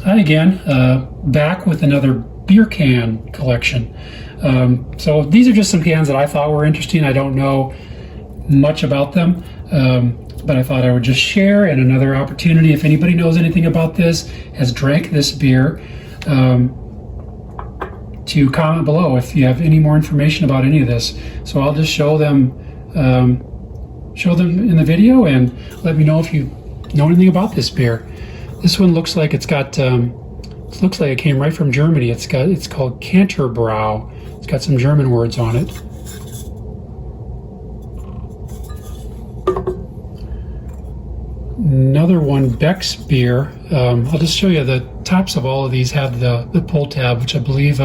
Hi again, back with another beer can collection. So these are just some cans that I thought were interesting. I don't know much about them, but I thought I would just share, and another opportunity, if anybody knows anything about this, has drank this beer, to comment below if you have any more information about any of this. So I'll just show them in the video, and let me know if you know anything about this beer. This one looks like it's got, it looks like it came right from Germany. It's called Canterbrau. It's got some German words on it. Another one, Beck's beer. I'll just show you the tops of all of these have the pull tab, which I believe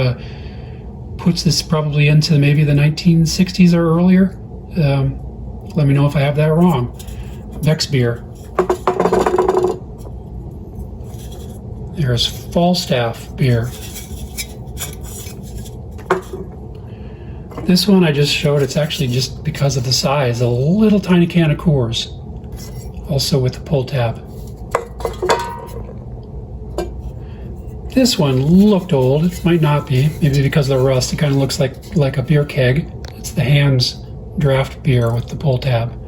puts this probably into maybe the 1960s or earlier. Let me know if I have that wrong. Beck's beer. There's Falstaff beer. This one I just showed, it's actually just because of the size, a little tiny can of Coors, also with the pull tab. This one looked old. It might not be, maybe because of the rust. It kind of looks like a beer keg. It's the Hamm's draft beer with the pull tab.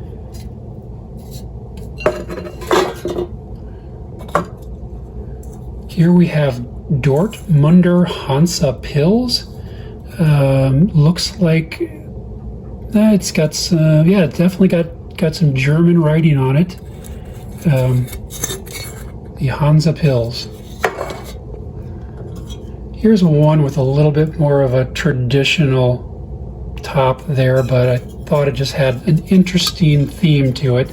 Here we have Dortmunder Hansa Pils. Looks like it's got some, yeah, it definitely got some German writing on it. The Hansa Pils. Here's one with a little bit more of a traditional top there, but I thought it just had an interesting theme to it.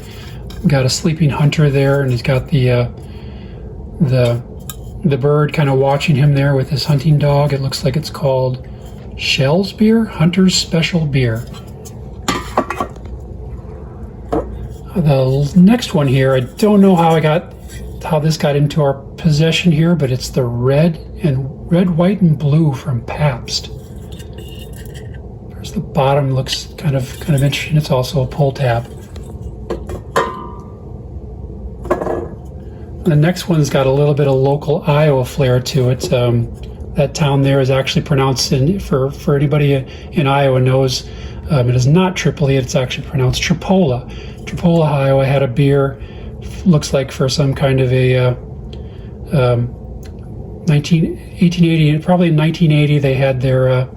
Got a sleeping hunter there, and he's got the bird kind of watching him there with his hunting dog. It looks like it's called Shell's Beer, Hunter's Special Beer. The next one here, I don't know how this got into our possession here, but it's the red, white, and blue from Pabst. There's the bottom, looks kind of interesting. It's also a pull tab. The next one's got a little bit of local Iowa flair to it. That town there is actually pronounced, for anybody in Iowa knows, it is not Tripoli, it's actually pronounced Tripola. Tripola, Iowa had a beer, looks like for some kind of a 1880, probably in 1980 they had their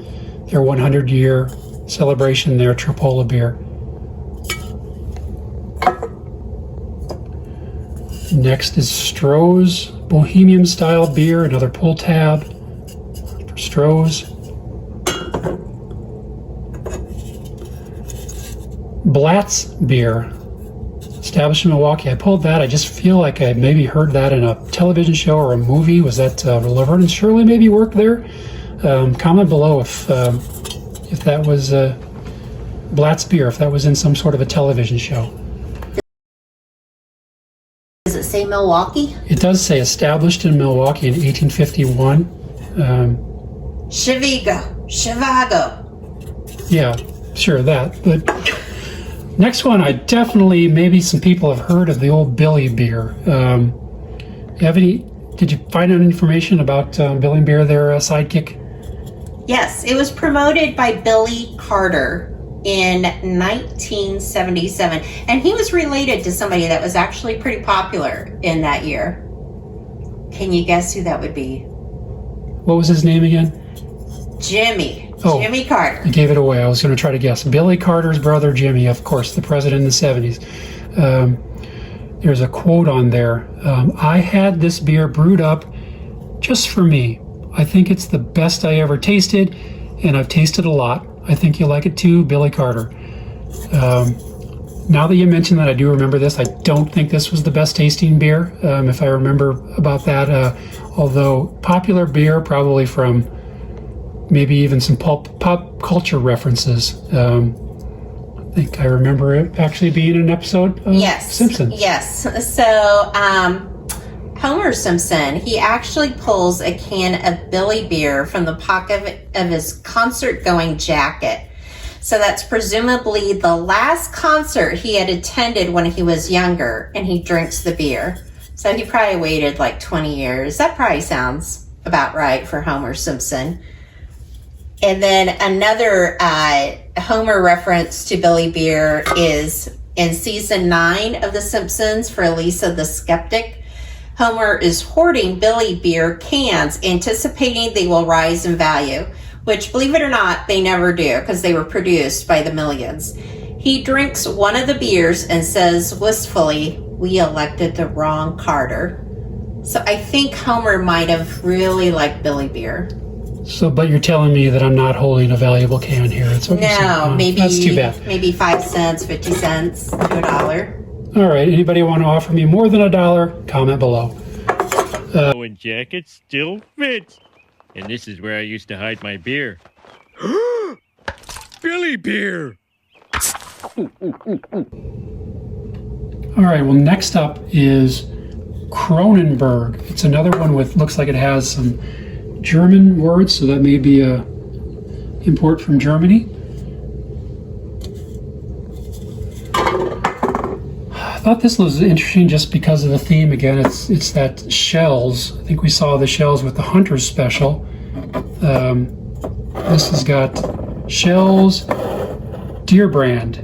100-year celebration there, Tripola beer. Next is Stroh's Bohemian style beer, another pull tab for Stroh's. Blatt's beer, established in Milwaukee. I pulled that. I just feel like I maybe heard that in a television show or a movie. Was that Laverne and Shirley maybe worked there? Comment below if that was Blatt's beer, if that was in some sort of a television show. Does it say Milwaukee? It does say established in Milwaukee in 1851. Chicago. Yeah, sure, that. But next one, maybe some people have heard of the old Billy beer. Did you find any information about Billy beer, their sidekick? Yes, it was promoted by Billy Carter in 1977, and he was related to somebody that was actually pretty popular in that year. Can you guess who that would be? What was his name again? Jimmy Carter. You gave it away. I was going to try to guess. Billy Carter's brother Jimmy, of course, the president in the 70s. There's a quote on there. I had this beer brewed up just for me. I think it's the best I ever tasted, and I've tasted a lot. I think you'll like it too, Billy Carter. Now that you mention that, I do remember this. I don't think this was the best tasting beer, if I remember about that. Although popular beer, probably from maybe even some pop culture references. I think I remember it actually being an episode of Simpson. Yes. So Homer Simpson, he actually pulls a can of Billy beer from the pocket of his concert-going jacket. So that's presumably the last concert he had attended when he was younger, and he drinks the beer. So he probably waited like 20 years. That probably sounds about right for Homer Simpson. And then another Homer reference to Billy Beer is in season 9 of The Simpsons for Lisa the Skeptic. Homer is hoarding Billy Beer cans, anticipating they will rise in value, which, believe it or not, they never do because they were produced by the millions. He drinks one of the beers and says wistfully, "We elected the wrong Carter." So I think Homer might have really liked Billy Beer. So, but you're telling me that I'm not holding a valuable can here. It's what you're saying. No, maybe that's too bad. Maybe 5 cents, 50 cents to $1. All right. Anybody want to offer me more than $1? Comment below. And jacket still fits. And this is where I used to hide my beer. Billy Beer! All right. Well, next up is Kronenberg. It's another one with, looks like it has some German words, so that may be a import from Germany. I thought this was interesting just because of the theme. Again, it's that shells. I think we saw the shells with the Hunter's Special. This has got shells, Deer Brand.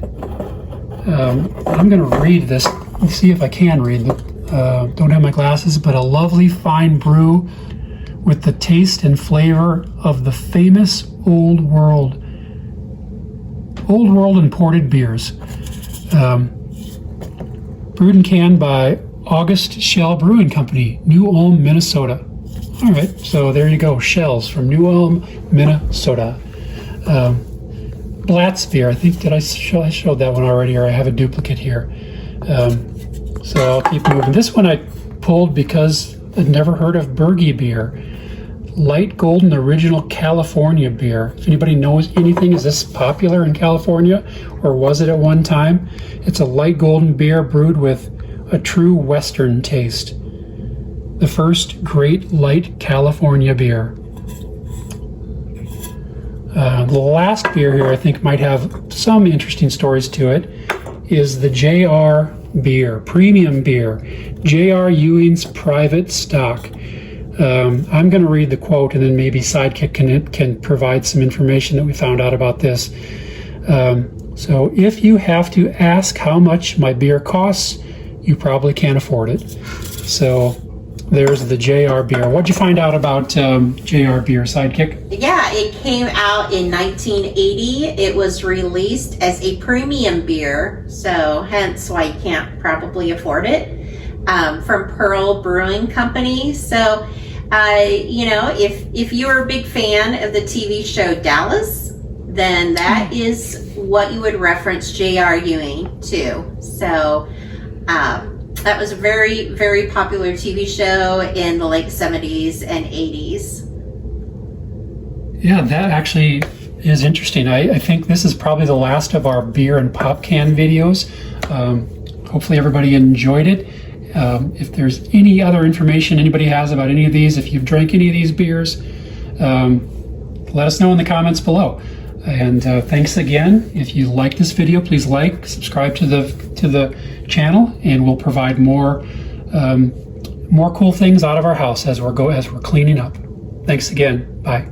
I'm going to read this and see if I can read. Don't have my glasses, but a lovely fine brew with the taste and flavor of the famous Old World imported beers. Brewed and canned by August Shell Brewing Company, New Ulm, Minnesota. All right, so there you go, shells from New Ulm, Minnesota. Blatz beer, I think, I showed that one already, or I have a duplicate here. So I'll keep moving. This one I pulled because I'd never heard of Bergie beer. Light Golden Original California beer. If anybody knows anything, is this popular in California, or was it at one time? It's a light golden beer brewed with a true Western taste. The first great light California beer. The last beer here I think might have some interesting stories to it is the JR beer, premium beer, JR Ewing's private stock. I'm going to read the quote, and then maybe Sidekick can provide some information that we found out about this. So if you have to ask how much my beer costs, you probably can't afford it. So there's the JR beer. What'd you find out about JR beer, Sidekick? Yeah, it came out in 1980. It was released as a premium beer, so hence why you can't probably afford it, from Pearl Brewing Company. So, if you're a big fan of the TV show Dallas, then that is what you would reference JR Ewing to. So, that was a very, very popular TV show in the late 70s and 80s. Yeah, that actually is interesting. I think this is probably the last of our beer and pop can videos. Hopefully everybody enjoyed it. If there's any other information anybody has about any of these, if you've drank any of these beers, let us know in the comments below. And thanks again. If you like this video, please like, subscribe to the channel, and we'll provide more cool things out of our house as we're cleaning up. Thanks again. Bye.